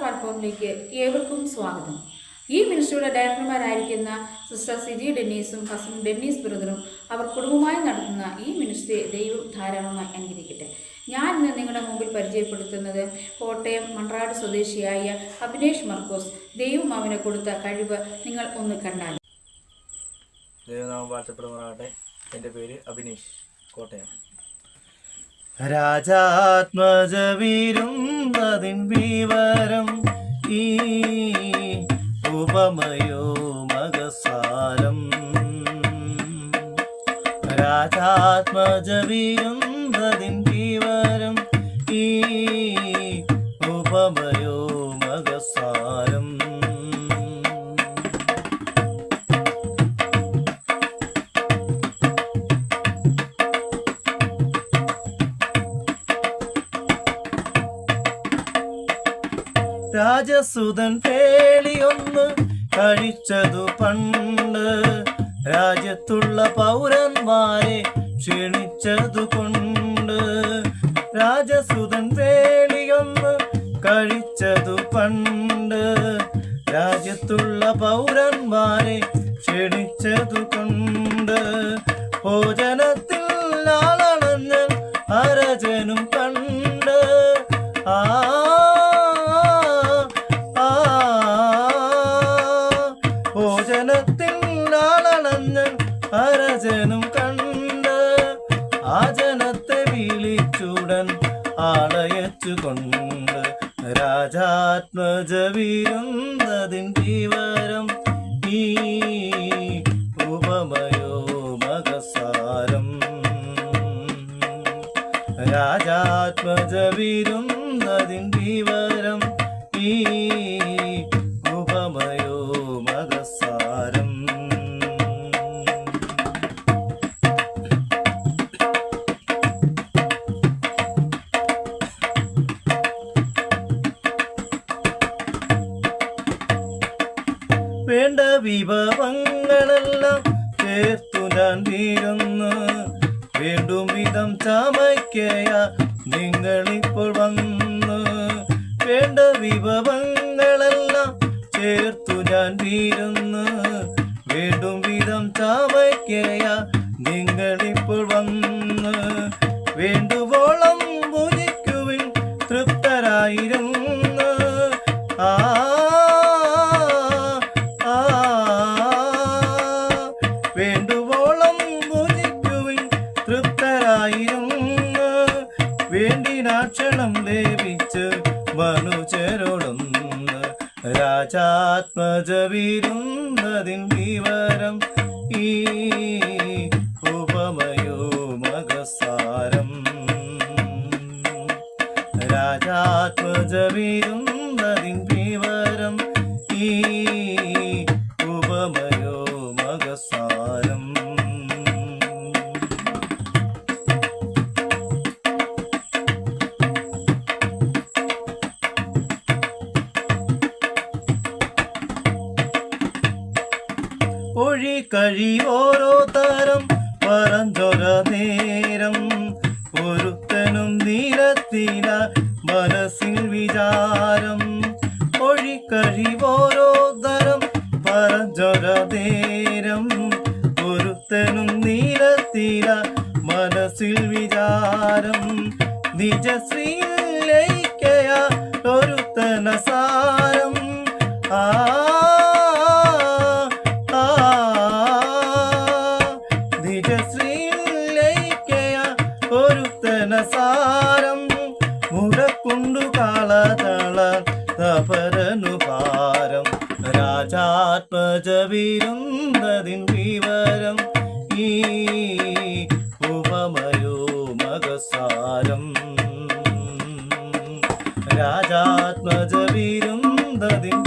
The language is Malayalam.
പ്ലാറ്റ്ഫോമിലേക്ക് ഏവർക്കും സ്വാഗതം. ഈ മിനിസ്ട്രിയുടെ ഡയറക്ടർമാരായിരിക്കുന്ന സിസ്റ്റർ സിജി ഡെന്നീസും ഹസ്ബൻഡ് ഡെന്നീസ് ബ്രദറും അവർ കുടുംബമായി നടത്തുന്ന ഈ മിനിസ്ട്രിയെ ദൈവം ധാരാളമായി അനുഗ്രഹിക്കട്ടെ. ഞാൻ ഇന്ന് നിങ്ങളുടെ മുമ്പിൽ പരിചയപ്പെടുത്തുന്നത് കോട്ടയം മൺറാട് സ്വദേശിയായ അഭിനേഷ് മർക്കോസ്. ദൈവം അവന് കൊടുത്ത കഴിവ് നിങ്ങൾ ഒന്ന് കണ്ടാൽ. ദൈവനാമം വാഴ്ത്തപ്പെടുമാറാകട്ടെ. എൻ്റെ പേര് അഭിനേഷ്, കോട്ടയം. രാജാത്മജവിരുന്നതിൻ വിവരം ഈ ഉപമയോ മകസാരം. രാജാത്മജവിരുന്നതിൻ വിവരം ഈ ഉപമയോ മകസാരം. രാജസുതൻ പേളിയൊന്ന് കഴിച്ചതു പണ്ട്, രാജ്യത്തുള്ള പൗരന്മാരെ ക്ഷണിച്ചതു കൊണ്ട്. രാജസുതൻ പേളിയൊന്ന് കഴിച്ചതു പണ്ട്, രാജ്യത്തുള്ള പൗരന്മാരെ ക്ഷണിച്ചതു കൊണ്ട്. ഭോജനത്തിൽ ആളണഞ്ഞ് അരജനും കണ്ട്. ഭോജനത്തിൽ ആളണഞ്ഞ് അരജനും കണ്ട്. ആ ജനത്തെ വിളിച്ചുടൻ ആളയച്ചു കൊണ്ട്. രാജാത്മജവിരുന്നതിൻ വിവരം ഈ ഉപമയോ മകസാരം. രാജാത്മജവിരുന്നതിൻ വിവരം ഈ ഉപമയോ മകസാരം. വേണ്ട വിഭവങ്ങളെല്ലാം ചേർത്തു ഞാൻ വീഴുന്നു. വേണ്ടും വിധം ചമയ്ക്കയ നിങ്ങളിപ്പോൾ വന്ന്. വേണ്ട വിഭവങ്ങളെല്ലാം ചേർത്തു ഞാൻ വീഴുന്നു. വേണ്ടും വിധം ചമയ്ക്കയ നിങ്ങളിപ്പോൾ വന്ന്. വേണ്ടുവോളം ഭുജിക്കുവിൻ തൃപ്തരായിരുന്നു. വേണ്ടുവോളം ഭുജിക്കുവിൻ തൃപ്തരായിരുന്നു. വേണ്ടിനാക്ഷണം ലഭിച്ച് മനുജരോടൊന്ന്. രാജാത്മജവിരുന്നതിൻ വിവരം ഈ ഉപമയോ മകസാരം. രാജാത്മജവിരുന്നതിൻ വിവരം ഈ ഉപമയോ മകസാരം. ഒഴി കഴി ഓരോ തരം പറഞ്ഞൊര നേരം. ഒരുത്തനും നീരത്തില മനസ്സിൽ വിചാരം. ഒഴി കഴി ഓരോ തരം പറഞ്ഞൊര നേരം. ഒരുത്തനും നീരത്തില മനസ്സിൽ വിചാരം. നിജശ്രീയിൽ ലയിക്കയ ഒരുത്തന സാരം. നിജശ്രീലയിക്കയ ഒരുത്തന സാരം. മുടക്കുണ്ടു കാളതള തപരനു ഭാരം. രാജാത്മജവിരുന്നതിൻ വിവരം ഈ ഉപമയോ മകസാരം. രാജാത്മജവിരുന്നതിൻ